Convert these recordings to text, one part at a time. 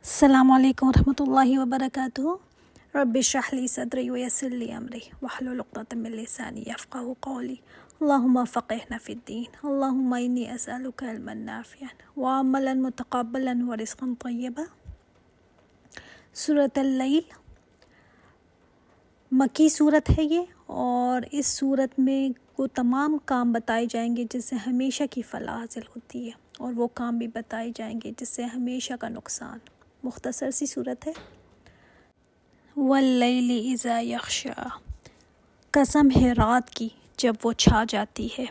السلام علیکم ورحمۃ اللہ وبرکاتہ۔ رب اشرح لی صدری ویسر لی امری واحلل عقدۃ من لسانی یفقہوا قولی۔ اللہم فقہنا فی الدین، اللہم انی اسألک علما نافعا وعملا متقبلا ورزقا طیبا۔ سورۃ اللیل مکی صورت ہے یہ، اور اس صورت میں وہ تمام کام بتائے جائیں گے جس سے ہمیشہ کی فلاح حاصل ہوتی ہے، اور وہ کام بھی بتائے جائیں گے جس سے ہمیشہ کا نقصان۔ مختصر سی صورت ہے۔ واللیل اذا یغشی، قسم ہے رات کی جب وہ چھا جاتی ہے۔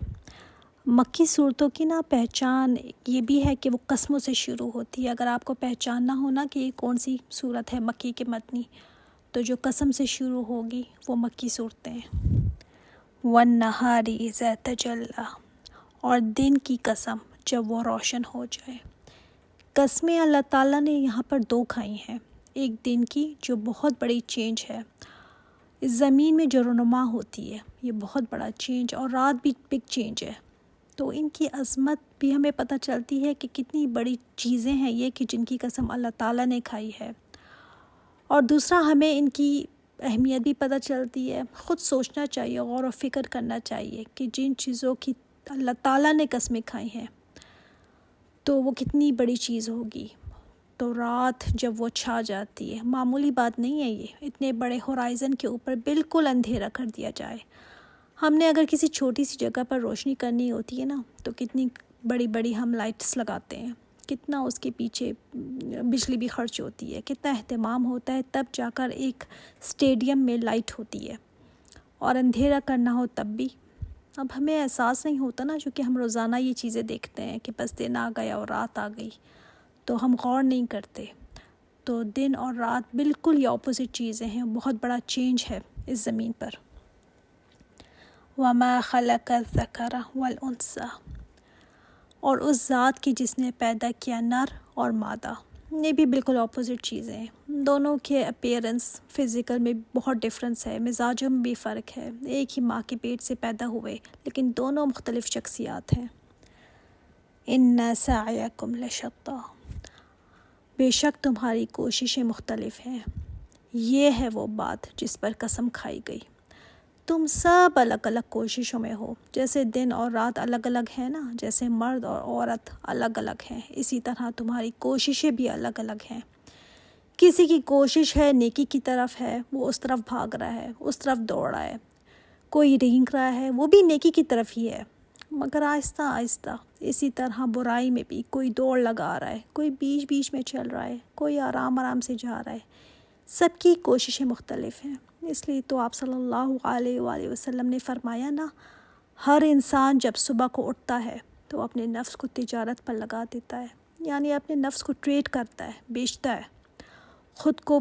مکی صورتوں کی پہچان یہ بھی ہے کہ وہ قسموں سے شروع ہوتی ہے۔ اگر آپ کو پہچاننا ہونا کہ یہ کون سی صورت ہے مکی کے متنی، تو جو قسم سے شروع ہوگی وہ مکی صورتیں ہیں۔ والنہار اذا تجلی، اور دن کی قسم جب وہ روشن ہو جائے۔ قسمیں اللہ تعالیٰ نے یہاں پر دو کھائی ہیں، ایک دن کی جو بہت بڑی چینج ہے، اس زمین میں جو رونما ہوتی ہے یہ بہت بڑا چینج، اور رات بھی بگ چینج ہے، تو ان کی عظمت بھی ہمیں پتہ چلتی ہے کہ کتنی بڑی چیزیں ہیں یہ کہ جن کی قسم اللہ تعالیٰ نے کھائی ہے۔ اور دوسرا ہمیں ان کی اہمیت بھی پتہ چلتی ہے۔ خود سوچنا چاہیے، غور و فکر کرنا چاہیے کہ جن چیزوں کی اللہ تعالیٰ نے قسمیں کھائی ہیں تو وہ کتنی بڑی چیز ہوگی۔ تو رات جب وہ چھا جاتی ہے، معمولی بات نہیں ہے یہ، اتنے بڑے ہورائزن کے اوپر بالکل اندھیرا کر دیا جائے۔ ہم نے اگر کسی چھوٹی سی جگہ پر روشنی کرنی ہوتی ہے تو کتنی بڑی بڑی ہم لائٹس لگاتے ہیں، کتنا اس کے پیچھے بجلی بھی خرچ ہوتی ہے، کتنا اہتمام ہوتا ہے، تب جا کر ایک اسٹیڈیم میں لائٹ ہوتی ہے، اور اندھیرا کرنا ہو تب بھی۔ اب ہمیں احساس نہیں ہوتا چونکہ ہم روزانہ یہ چیزیں دیکھتے ہیں کہ بس دن آ گیا اور رات آ گئی، تو ہم غور نہیں کرتے۔ تو دن اور رات بالکل یہ اپوزٹ چیزیں ہیں، بہت بڑا چینج ہے اس زمین پر۔ وما خلق الذکر والانثی، اور اس ذات کی جس نے پیدا کیا نر اور مادہ، یہ بھی بالکل اپوزٹ چیزیں ہیں۔ دونوں کے اپیرنس فزیکل میں بہت ڈفرینس ہے، مزاجوں میں بھی فرق ہے، ایک ہی ماں کے پیٹ سے پیدا ہوئے لیکن دونوں مختلف شخصیات ہیں۔ ان سعیکم لشتی، بے شک تمہاری کوششیں مختلف ہیں۔ یہ ہے وہ بات جس پر قسم کھائی گئی۔ تم سب الگ الگ کوششوں میں ہو، جیسے دن اور رات الگ الگ ہیں جیسے مرد اور عورت الگ الگ ہیں، اسی طرح تمہاری کوششیں بھی الگ الگ ہیں۔ کسی کی کوشش ہے نیکی کی طرف ہے، وہ اس طرف بھاگ رہا ہے، اس طرف دوڑ رہا ہے۔ کوئی رینگ رہا ہے، وہ بھی نیکی کی طرف ہی ہے، مگر آہستہ آہستہ۔ اسی طرح برائی میں بھی کوئی دوڑ لگا رہا ہے، کوئی بیچ بیچ میں چل رہا ہے، کوئی آرام آرام سے جا رہا ہے۔ سب کی کوششیں مختلف ہیں۔ اس لیے تو آپ صلی اللہ علیہ وآلہ وسلم نے فرمایا ہر انسان جب صبح کو اٹھتا ہے تو اپنے نفس کو تجارت پر لگا دیتا ہے، یعنی اپنے نفس کو ٹریڈ کرتا ہے، بیچتا ہے، خود کو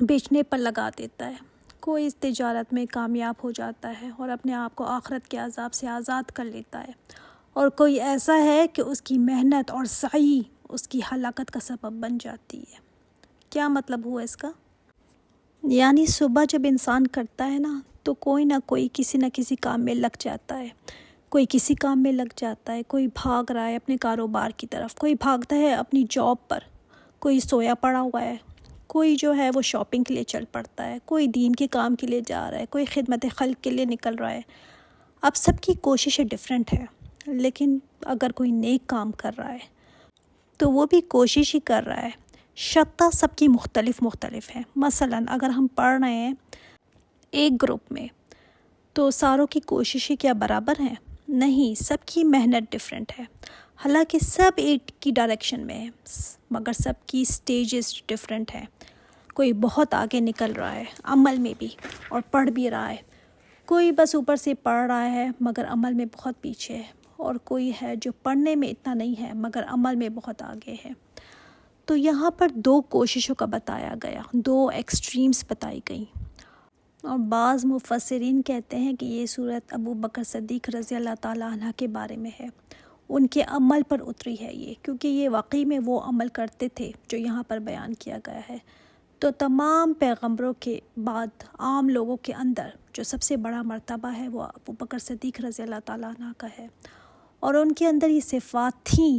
بیچنے پر لگا دیتا ہے۔ کوئی اس تجارت میں کامیاب ہو جاتا ہے اور اپنے آپ کو آخرت کے عذاب سے آزاد کر لیتا ہے، اور کوئی ایسا ہے کہ اس کی محنت اور سعی اس کی ہلاکت کا سبب بن جاتی ہے۔ کیا مطلب ہوا اس کا؟ یعنی صبح جب انسان کرتا ہے تو کوئی نہ کوئی کسی نہ کسی کام میں لگ جاتا ہے، کوئی کسی کام میں لگ جاتا ہے، کوئی بھاگ رہا ہے اپنے کاروبار کی طرف، کوئی بھاگتا ہے اپنی جاب پر، کوئی سویا پڑا ہوا ہے، کوئی جو ہے وہ شاپنگ کے لیے چل پڑتا ہے، کوئی دین کے کام کے لیے جا رہا ہے، کوئی خدمت خلق کے لیے نکل رہا ہے۔ اب سب کی کوششیں ڈیفرنٹ ہے، لیکن اگر کوئی نیک کام کر رہا ہے تو وہ بھی کوشش ہی کر رہا ہے۔ شتّیٰ سب کی مختلف ہیں۔ مثلا اگر ہم پڑھ رہے ہیں ایک گروپ میں تو ساروں کی کوششیں کیا برابر ہیں؟ نہیں، سب کی محنت ڈیفرنٹ ہے، حالانکہ سب ایک کی ڈائریکشن میں ہے، مگر سب کی سٹیجز ڈیفرنٹ ہیں۔ کوئی بہت آگے نکل رہا ہے عمل میں بھی اور پڑھ بھی رہا ہے، کوئی بس اوپر سے پڑھ رہا ہے مگر عمل میں بہت پیچھے ہے، اور کوئی ہے جو پڑھنے میں اتنا نہیں ہے مگر عمل میں بہت آگے ہے۔ تو یہاں پر دو کوششوں کا بتایا گیا، دو ایکسٹریمز بتائی گئیں، اور بعض مفسرین کہتے ہیں کہ یہ صورت ابو بکر صدیق رضی اللہ تعالیٰ عنہ کے بارے میں ہے، ان کے عمل پر اتری ہے یہ، کیونکہ یہ واقعی میں وہ عمل کرتے تھے جو یہاں پر بیان کیا گیا ہے۔ تو تمام پیغمبروں کے بعد عام لوگوں کے اندر جو سب سے بڑا مرتبہ ہے وہ ابو بکر صدیق رضی اللہ تعالیٰ عنہ کا ہے، اور ان کے اندر یہ صفات تھیں۔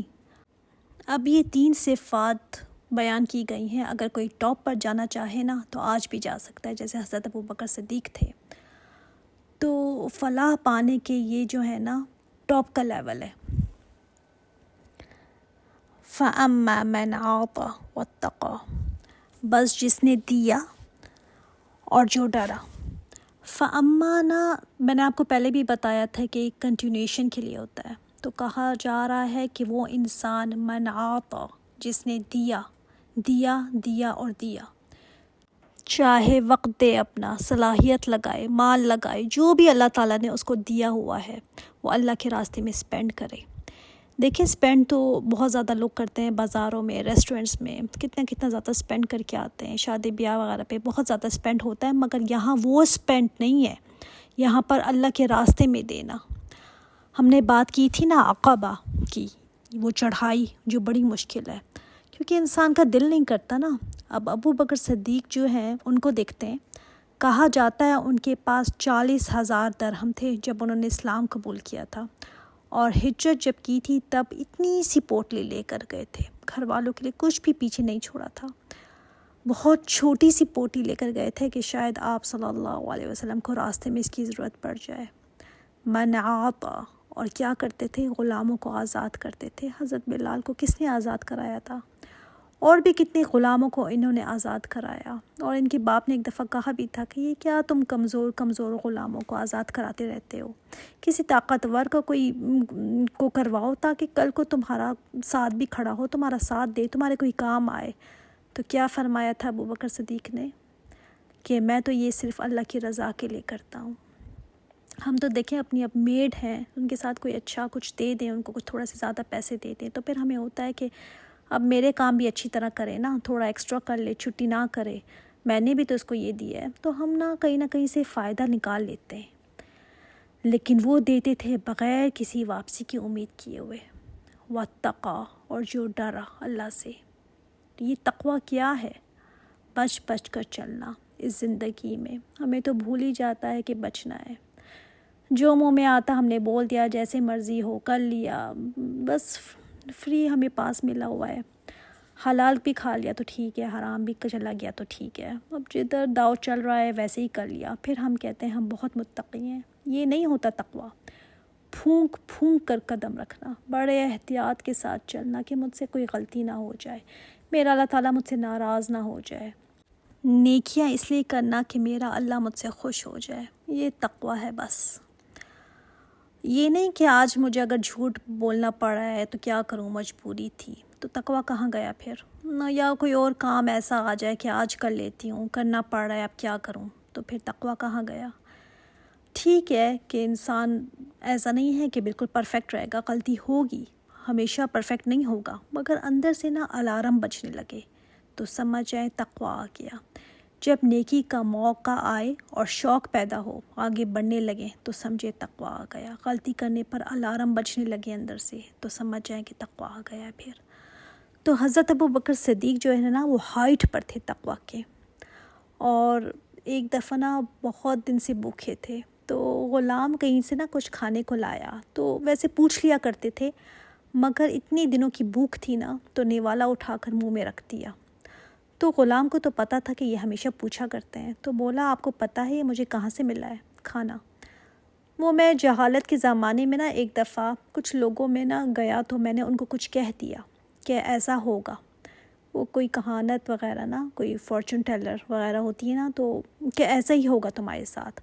اب یہ 3 صفات بیان کی گئی ہیں. اگر کوئی ٹاپ پر جانا چاہے نا تو آج بھی جا سکتا ہے، جیسے حضرت ابوبکر صدیق تھے. تو فلاح پانے کے یہ جو ہے نا ٹاپ کا لیول ہے. فَأَمَّا مَنْ أَعْطَى وَاتَّقَى، بس جس نے دیا اور جو ڈرا. فَأَمَّا نا میں نے آپ کو پہلے بھی بتایا تھا کہ ایک کنٹینیوشن کے لیے ہوتا ہے. تو کہا جا رہا ہے کہ وہ انسان من عطا، جس نے دیا اور دیا، چاہے وقت دے، اپنا صلاحیت لگائے، مال لگائے، جو بھی اللہ تعالیٰ نے اس کو دیا ہوا ہے وہ اللہ کے راستے میں اسپینڈ کرے. دیکھیں اسپینڈ تو بہت زیادہ لوگ کرتے ہیں، بازاروں میں، ریسٹورنٹس میں کتنا زیادہ اسپینڈ کر کے آتے ہیں، شادی بیاہ وغیرہ پہ بہت زیادہ اسپینڈ ہوتا ہے. مگر یہاں وہ اسپینڈ نہیں ہے، یہاں پر اللہ کے راستے میں دینا. ہم نے بات کی تھی نا عقبہ کی، وہ چڑھائی جو بڑی مشکل ہے، کیونکہ انسان کا دل نہیں کرتا نا. اب ابو بکر صدیق جو ہیں ان کو دیکھتے ہیں، کہا جاتا ہے ان کے پاس 40,000 درہم تھے جب انہوں نے اسلام قبول کیا تھا، اور ہجرت جب کی تھی تب اتنی سی پوٹلی لے کر گئے تھے، گھر والوں کے لیے کچھ بھی پیچھے نہیں چھوڑا تھا. بہت چھوٹی سی پوٹلی لے کر گئے تھے کہ شاید آپ صلی اللہ علیہ وسلم کو راستے میں اس کی ضرورت پڑ جائے. من عطا، اور کیا کرتے تھے؟ غلاموں کو آزاد کرتے تھے. حضرت بلال کو کس نے آزاد کرایا تھا؟ اور بھی کتنے غلاموں کو انہوں نے آزاد کرایا. اور ان کے باپ نے ایک دفعہ کہا بھی تھا کہ یہ کیا تم کمزور غلاموں کو آزاد کراتے رہتے ہو، کسی طاقتور کو کرواؤ تاکہ کل کو تمہارا ساتھ بھی کھڑا ہو، تمہارا ساتھ دے، تمہارے کوئی کام آئے. تو کیا فرمایا تھا ابو بکر صدیق نے کہ میں تو یہ صرف اللہ کی رضا کے لیے کرتا ہوں. ہم تو دیکھیں اپنی اب میڈ ہیں، ان کے ساتھ کوئی اچھا کچھ دے دیں، ان کو کچھ تھوڑا سے زیادہ پیسے دے دیں، تو پھر ہمیں ہوتا ہے کہ اب میرے کام بھی اچھی طرح کرے نا، تھوڑا ایکسٹرا کر لے، چھٹی نہ کرے، میں نے بھی تو اس کو یہ دیا ہے. تو ہم نہ کہیں سے فائدہ نکال لیتے ہیں. لیکن وہ دیتے تھے بغیر کسی واپسی کی امید کیے ہوئے. واتقا، اور جو ڈرا اللہ سے. یہ تقوی کیا ہے؟ بچ کر چلنا. اس زندگی میں ہمیں تو بھول ہی جاتا ہے کہ بچنا ہے. جو منہ میں آتا ہم نے بول دیا، جیسے مرضی ہو کر لیا، بس فری ہمیں پاس ملا ہوا ہے. حلال بھی کھا لیا تو ٹھیک ہے، حرام بھی چلا گیا تو ٹھیک ہے، اب جدھر داؤ چل رہا ہے ویسے ہی کر لیا. پھر ہم کہتے ہیں ہم بہت متقی ہیں. یہ نہیں ہوتا تقوی. پھونک کر قدم رکھنا، بڑے احتیاط کے ساتھ چلنا کہ مجھ سے کوئی غلطی نہ ہو جائے، میرا اللہ تعالیٰ مجھ سے ناراض نہ ہو جائے. نیکیاں اس لیے کرنا کہ میرا اللہ مجھ سے خوش ہو جائے. یہ تقوی ہے بس. یہ نہیں کہ آج مجھے اگر جھوٹ بولنا پڑ رہا ہے تو کیا کروں، مجبوری تھی. تو تقوی کہاں گیا پھر؟ یا کوئی اور کام ایسا آ جائے کہ آج کر لیتی ہوں، کرنا پڑ رہا ہے اب کیا کروں، تو پھر تقوی کہاں گیا؟ ٹھیک ہے کہ انسان ایسا نہیں ہے کہ بالکل پرفیکٹ رہے گا، غلطی ہوگی، ہمیشہ پرفیکٹ نہیں ہوگا، مگر اندر سے نا الارم بجنے لگے تو سمجھ جائیں تقوی آ گیا. جب نیکی کا موقع آئے اور شوق پیدا ہو، آگے بڑھنے لگے تو سمجھے تقوی آ گیا. غلطی کرنے پر الارم بجنے لگے اندر سے تو سمجھ جائیں کہ تقوی آ گیا. پھر تو حضرت ابو بکر صدیق جو ہے نا وہ ہائٹ پر تھے تقوی کے. اور ایک دفعہ نا بہت دن سے بھوکے تھے، تو غلام کہیں سے نا کچھ کھانے کو لایا، تو ویسے پوچھ لیا کرتے تھے، مگر اتنی دنوں کی بھوک تھی نا تو نوالا اٹھا کر منہ میں رکھ دیا. تو غلام کو تو پتہ تھا کہ یہ ہمیشہ پوچھا کرتے ہیں، تو بولا آپ کو پتہ ہے یہ مجھے کہاں سے ملا ہے کھانا؟ وہ میں جہالت کے زمانے میں نا ایک دفعہ کچھ لوگوں میں نا گیا تو میں نے ان کو کچھ کہہ دیا کہ ایسا ہوگا. وہ کوئی کہانت وغیرہ نا، کوئی فارچون ٹیلر وغیرہ ہوتی ہے نا، تو کہ ایسا ہی ہوگا تمہارے ساتھ،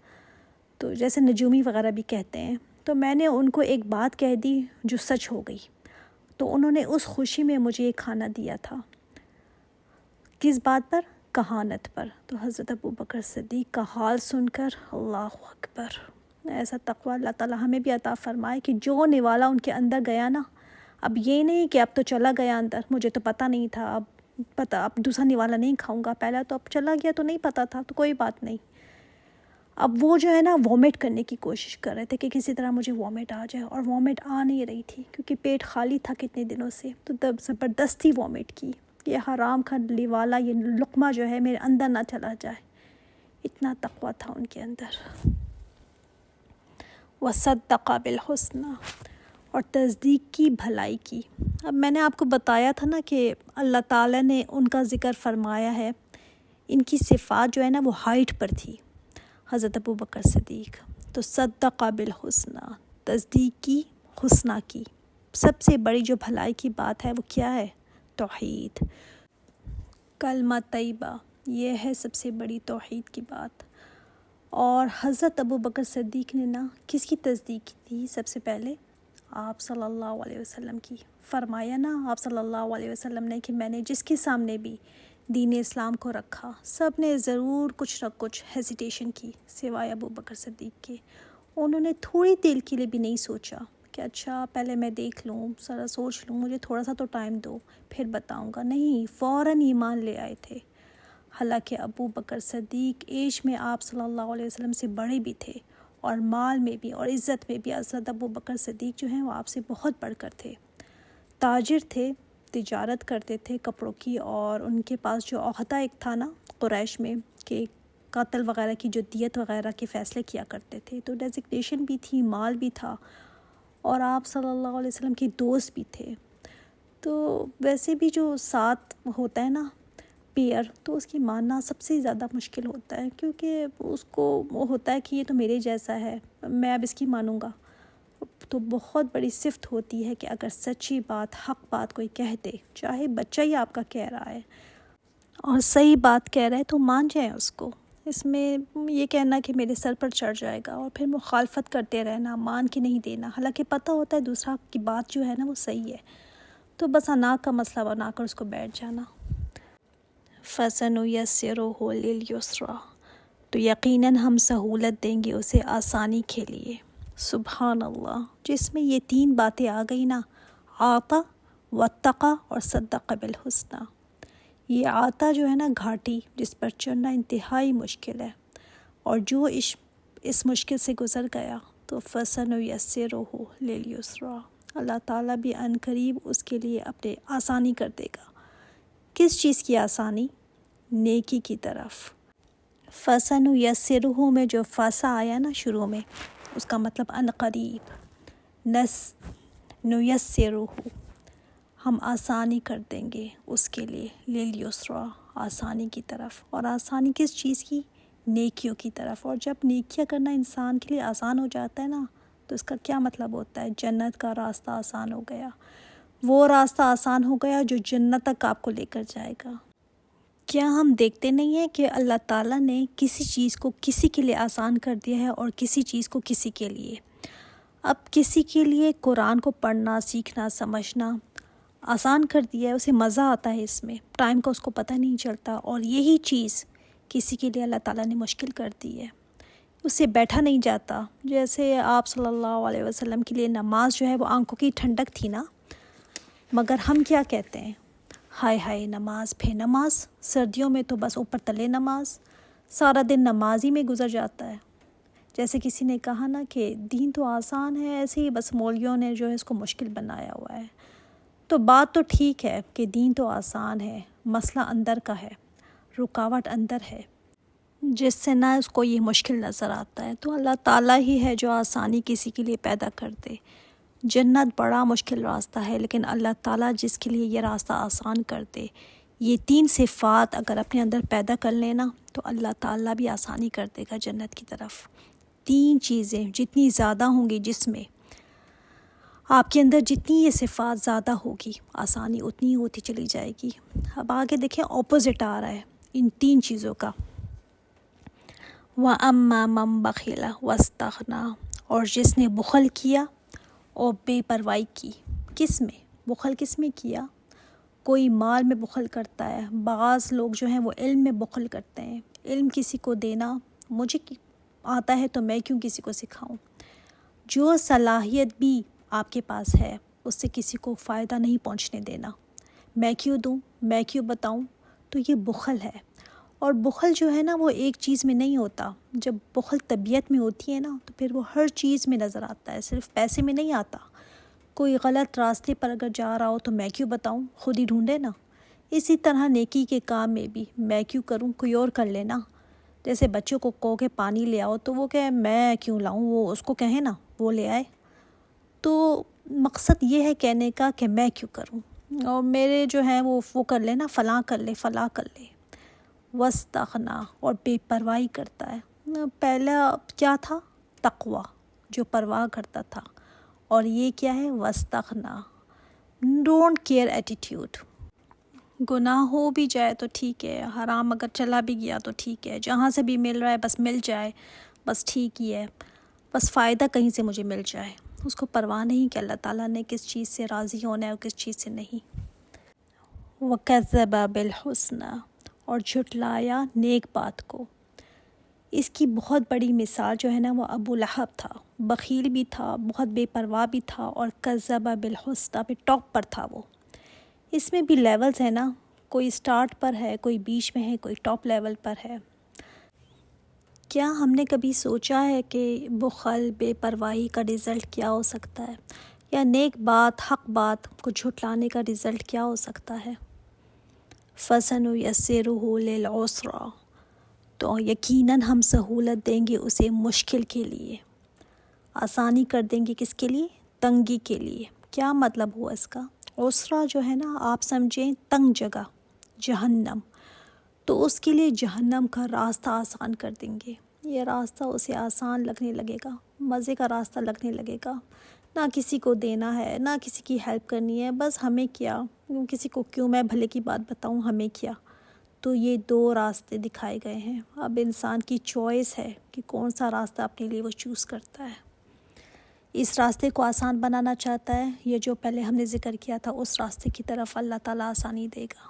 تو جیسے نجومی وغیرہ بھی کہتے ہیں. تو میں نے ان کو ایک بات کہہ دی جو سچ ہو گئی. تو انہوں نے اس خوشی میں مجھے یہ کھانا دیا تھا. کس بات پر؟ کہانت پر. تو حضرت ابو بکر صدیق کا حال سن کر اللہ اکبر، ایسا تقوی اللہ تعالیٰ ہمیں بھی عطا فرمائے کہ جو نوالا ان کے اندر گیا نا، اب یہ نہیں کہ اب تو چلا گیا اندر، مجھے تو پتہ نہیں تھا، اب دوسرا نوالا نہیں کھاؤں گا، پہلا تو اب چلا گیا تو نہیں پتہ تھا، تو کوئی بات نہیں. اب وہ جو ہے نا وومٹ کرنے کی کوشش کر رہے تھے کہ کسی طرح مجھے وومٹ آ جائے، اور وومٹ آ نہیں رہی تھی کیونکہ پیٹ خالی تھا کتنے دنوں سے. تو تب زبردستی وومٹ کی، یہ حرام کھانے والا یہ لقمہ جو ہے میرے اندر نہ چلا جائے. اتنا تقوی تھا ان کے اندر. وصدق بالحسنى، اور تصدیق کی بھلائی کی۔ اب میں نے آپ کو بتایا تھا نا کہ اللہ تعالیٰ نے ان کا ذکر فرمایا ہے، ان کی صفات جو ہے نا وہ ہائٹ پر تھی، حضرت ابوبکر صدیق۔ تو صدق بالحسنی، تصدیق کی حسنہ کی، سب سے بڑی جو بھلائی کی بات ہے وہ کیا ہے؟ توحید، کلمہ طیبہ، یہ ہے سب سے بڑی توحید کی بات۔ اور حضرت ابوبکر صدیق نے نا کس کی تصدیق کی تھی؟ سب سے پہلے آپ صلی اللہ علیہ وسلم کی۔ فرمایا نا آپ صلی اللہ علیہ وسلم نے کہ میں نے جس کے سامنے بھی دین اسلام کو رکھا، سب نے ضرور کچھ نہ کچھ ہیزیٹیشن کی سوائے ابوبکر صدیق کے۔ انہوں نے تھوڑی دیر کے لیے بھی نہیں سوچا کہ اچھا پہلے میں دیکھ لوں، ذرا سوچ لوں، مجھے تھوڑا سا تو ٹائم دو پھر بتاؤں گا۔ نہیں، فوراً ایمان لے آئے تھے۔ حالانکہ ابوبکر صدیق ایج میں آپ صلی اللہ علیہ وسلم سے بڑے بھی تھے، اور مال میں بھی اور عزت میں بھی حضرت ابوبکر صدیق جو ہیں وہ آپ سے بہت بڑھ کر تھے۔ تاجر تھے، تجارت کرتے تھے کپڑوں کی، اور ان کے پاس جو عہدہ ایک تھا نا قریش میں کہ قتل وغیرہ کی جو دیت وغیرہ کے فیصلے کیا کرتے تھے، تو ڈیزگنیشن بھی تھی، مال بھی تھا، اور آپ صلی اللہ علیہ وسلم کے دوست بھی تھے۔ تو ویسے بھی جو ساتھ ہوتا ہے نا پیئر، تو اس کی ماننا سب سے زیادہ مشکل ہوتا ہے، کیونکہ اس کو وہ ہوتا ہے کہ یہ تو میرے جیسا ہے، میں اب اس کی مانوں گا۔ تو بہت بڑی صفت ہوتی ہے کہ اگر سچی بات، حق بات کوئی کہہ دے، چاہے بچہ ہی آپ کا کہہ رہا ہے اور صحیح بات کہہ رہا ہے، تو مان جائیں اس کو۔ اس میں یہ کہنا کہ میرے سر پر چڑھ جائے گا اور پھر مخالفت کرتے رہنا، مان کے نہیں دینا، حالانکہ پتہ ہوتا ہے دوسرا کی بات جو ہے نا وہ صحیح ہے، تو بس انا کا مسئلہ بنا کر اس کو بیٹھ جانا۔ فَسَنُيَسِّرُهُ لِلْيُسْرَىٰ، تو یقیناً ہم سہولت دیں گے اسے آسانی کے لیے۔ سبحان اللہ، جس میں یہ تین باتیں آ گئی نا، آتا، واتقا اور صدق بالحسنی۔ یہ آتا جو ہے نا گھاٹی جس پر چڑھنا انتہائی مشکل ہے، اور جو اس مشکل سے گزر گیا تو فَسَنُيَسِّرُهُ لِلْيُسْرَىٰ، اللہ تعالیٰ بھی عن قریب اس کے لیے اپنے آسانی کر دے گا۔ کس چیز کی آسانی؟ نیکی کی طرف۔ فَسَنُيَسِّرُهُ میں جو فَسَ آیا نا شروع میں، اس کا مطلب عن قریب، نُيَسِّرُهُ، ہم آسانی کر دیں گے اس کے لیے، لِلْيُسْرَىٰ، آسانی کی طرف۔ اور آسانی کس چیز کی؟ نیکیوں کی طرف۔ اور جب نیکیاں کرنا انسان کے لیے آسان ہو جاتا ہے نا، تو اس کا کیا مطلب ہوتا ہے؟ جنت کا راستہ آسان ہو گیا، وہ راستہ آسان ہو گیا جو جنت تک آپ کو لے کر جائے گا۔ کیا ہم دیکھتے نہیں ہیں کہ اللہ تعالیٰ نے کسی چیز کو کسی کے لیے آسان کر دیا ہے اور کسی چیز کو کسی کے لیے؟ اب کسی کے لیے قرآن کو پڑھنا، سیکھنا، سمجھنا آسان کر دیا ہے، اسے مزہ آتا ہے اس میں، ٹائم کا اس کو پتہ نہیں چلتا، اور یہی چیز کسی کے لیے اللہ تعالیٰ نے مشکل کر دی ہے، اس سے بیٹھا نہیں جاتا۔ جیسے آپ صلی اللہ علیہ وسلم کے لیے نماز جو ہے وہ آنکھوں کی ٹھنڈک تھی نا، مگر ہم کیا کہتے ہیں؟ ہائے ہائے نماز پہ نماز، سردیوں میں تو بس اوپر تلے نماز، سارا دن نماز ہی میں گزر جاتا ہے۔ جیسے کسی نے کہا نا کہ دین تو آسان ہے، ایسے ہی بس مولویوں نے جو ہے اس کو مشکل بنایا ہوا ہے۔ تو بات تو ٹھیک ہے کہ دین تو آسان ہے، مسئلہ اندر کا ہے، رکاوٹ اندر ہے، جس سے نہ اس کو یہ مشکل نظر آتا ہے۔ تو اللہ تعالیٰ ہی ہے جو آسانی کسی کے لیے پیدا کر دے۔ جنت بڑا مشکل راستہ ہے، لیکن اللہ تعالیٰ جس کے لیے یہ راستہ آسان کر دے، یہ تین صفات اگر اپنے اندر پیدا کر لینا تو اللہ تعالیٰ بھی آسانی کر دے گا جنت کی طرف۔ تین چیزیں جتنی زیادہ ہوں گی، جس میں آپ کے اندر جتنی یہ صفات زیادہ ہوگی، آسانی اتنی ہوتی چلی جائے گی۔ اب آگے دیکھیں اپوزٹ آ رہا ہے ان تین چیزوں کا، وَأَمَّا مَن بَخِلَ وَاسْتَغْنَىٰ، اور جس نے بخل کیا اور بے پرواہی کی۔ کس میں بخل؟ کس میں کیا؟ کوئی مال میں بخل کرتا ہے، بعض لوگ جو ہیں وہ علم میں بخل کرتے ہیں، علم کسی کو دینا، مجھے آتا ہے تو میں کیوں کسی کو سکھاؤں، جو صلاحیت بھی آپ کے پاس ہے اس سے کسی کو فائدہ نہیں پہنچنے دینا، میں کیوں دوں، میں کیوں بتاؤں، تو یہ بخل ہے۔ اور بخل جو ہے نا وہ ایک چیز میں نہیں ہوتا، جب بخل طبیعت میں ہوتی ہے نا تو پھر وہ ہر چیز میں نظر آتا ہے، صرف پیسے میں نہیں آتا۔ کوئی غلط راستے پر اگر جا رہا ہو تو میں کیوں بتاؤں، خود ہی ڈھونڈے نا۔ اسی طرح نیکی کے کام میں بھی میں کیوں کروں، کوئی اور کر لینا۔ جیسے بچوں کو کہو کہ پانی لے آؤ تو وہ کہے میں کیوں لاؤں، وہ اس کو کہیں نا وہ لے آئے۔ تو مقصد یہ ہے کہنے کا کہ میں کیوں کروں، اور میرے جو ہیں وہ کر لے نا، فلاں کر لے، فلاں کر لے۔ واستغنا، اور بے پرواہی کرتا ہے۔ پہلا کیا تھا؟ تقوی، جو پرواہ کرتا تھا، اور یہ کیا ہے؟ واستغنا، ڈونٹ کیئر ایٹیٹیوڈ۔ گناہ ہو بھی جائے تو ٹھیک ہے، حرام اگر چلا بھی گیا تو ٹھیک ہے، جہاں سے بھی مل رہا ہے بس مل جائے، بس ٹھیک ہی ہے، بس فائدہ کہیں سے مجھے مل جائے۔ اس کو پرواہ نہیں کہ اللہ تعالیٰ نے کس چیز سے راضی ہونا ہے اور کس چیز سے نہیں۔ وَكَذَّبَ بِالْحُسْنَى، اور جھٹلایا نیک بات کو۔ اس کی بہت بڑی مثال جو ہے نا وہ ابو لہب تھا، بخیل بھی تھا، بہت بے پرواہ بھی تھا، اور کذب بالحسنی پہ ٹاپ پر تھا وہ۔ اس میں بھی لیولز ہیں نا، کوئی سٹارٹ پر ہے، کوئی بیچ میں ہے، کوئی ٹاپ لیول پر ہے۔ کیا ہم نے کبھی سوچا ہے کہ بخل، بے پرواہی کا رزلٹ کیا ہو سکتا ہے، یا نیک بات، حق بات کو جھٹلانے کا رزلٹ کیا ہو سکتا ہے؟ فَسَنُيَسِّرُهُ لِلْعُسْرَىٰ، تو یقیناً ہم سہولت دیں گے اسے مشکل کے لیے، آسانی کر دیں گے کس کے لیے؟ تنگی کے لیے۔ کیا مطلب ہوا اس کا؟ عسرہ جو ہے نا آپ سمجھیں تنگ جگہ، جہنم، تو اس کے لیے جہنم کا راستہ آسان کر دیں گے۔ یہ راستہ اسے آسان لگنے لگے گا، مزے کا راستہ لگنے لگے گا، نہ کسی کو دینا ہے، نہ کسی کی ہیلپ کرنی ہے، بس ہمیں کیا، کسی کو کیوں میں بھلے کی بات بتاؤں، ہمیں کیا۔ تو یہ دو راستے دکھائے گئے ہیں، اب انسان کی چوائس ہے کہ کون سا راستہ اپنے لیے وہ چوز کرتا ہے۔ اس راستے کو آسان بنانا چاہتا ہے، یہ جو پہلے ہم نے ذکر کیا تھا اس راستے کی طرف اللہ تعالیٰ آسانی دے گا۔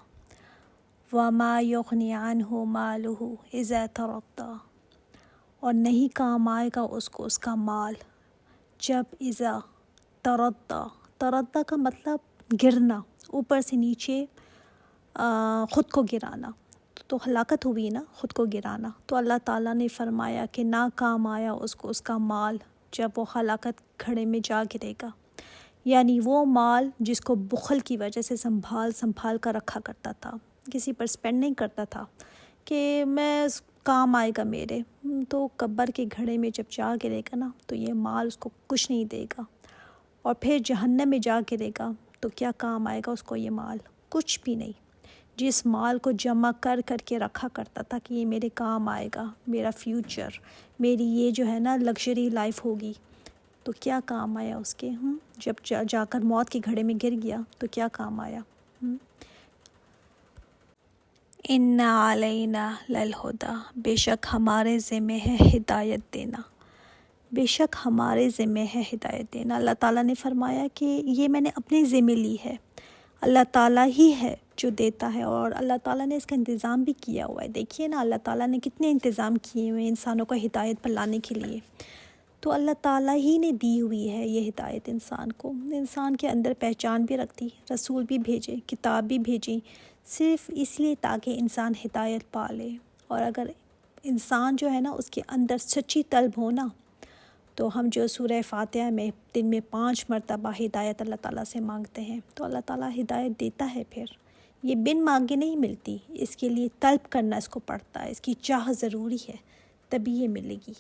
وَمَا يُغْنِي عَنْهُ مَالُهُ إِذَا تَرَدَّىٰ، اور نہیں کام آئے گا اس کو اس کا مال جب اذا تردہ کا مطلب گرنا، اوپر سے نیچے خود کو گرانا، تو ہلاکت ہوئی نا، خود کو گرانا۔ تو اللہ تعالیٰ نے فرمایا کہ نہ کام آیا اس کو اس کا مال جب وہ ہلاکت کھڑے میں جا گرے گا، یعنی وہ مال جس کو بخل کی وجہ سے سنبھال کر رکھا کرتا تھا، کسی پر سپینڈ نہیں کرتا تھا کہ میں کام آئے گا میرے، تو قبر کے گھڑے میں جب جا گرے گا نا تو یہ مال اس کو کچھ نہیں دے گا، اور پھر جہنم میں جا گرے گا تو کیا کام آئے گا اس کو یہ مال؟ کچھ بھی نہیں۔ جس مال کو جمع کر کے رکھا کرتا تھا کہ یہ میرے کام آئے گا، میرا فیوچر، میری یہ جو ہے نا لگژری لائف ہوگی، تو کیا کام آیا اس کے؟ جب جا کر موت کے گھڑے میں گر گیا تو کیا کام آیا؟ اِنَّ عَلَيْنَا لَلْهُدَىٰ، بے شک ہمارے ذمہ ہے ہدایت دینا، بے شک ہمارے ذمہ ہے ہدایت دینا۔ اللہ تعالیٰ نے فرمایا کہ یہ میں نے اپنے ذمہ لی ہے، اللہ تعالیٰ ہی ہے جو دیتا ہے، اور اللہ تعالیٰ نے اس کا انتظام بھی کیا ہوا ہے۔ دیکھیے نا اللہ تعالیٰ نے کتنے انتظام کیے ہوئے ہیں انسانوں کو ہدایت پر لانے کے لیے، تو اللہ تعالیٰ ہی نے دی ہوئی ہے یہ ہدایت انسان کو۔ انسان کے اندر پہچان بھی رکھتی، رسول بھی بھیجے، کتاب بھی بھیجی، صرف اس لیے تاکہ انسان ہدایت پا لے۔ اور اگر انسان جو ہے نا اس کے اندر سچی طلب ہو نا، تو ہم جو سورہ فاتحہ میں دن میں 5 مرتبہ ہدایت اللہ تعالیٰ سے مانگتے ہیں تو اللہ تعالیٰ ہدایت دیتا ہے۔ پھر یہ بن مانگے نہیں ملتی، اس کے لیے طلب کرنا اس کو پڑتا ہے، اس کی چاہ ضروری ہے، تبھی یہ ملے گی۔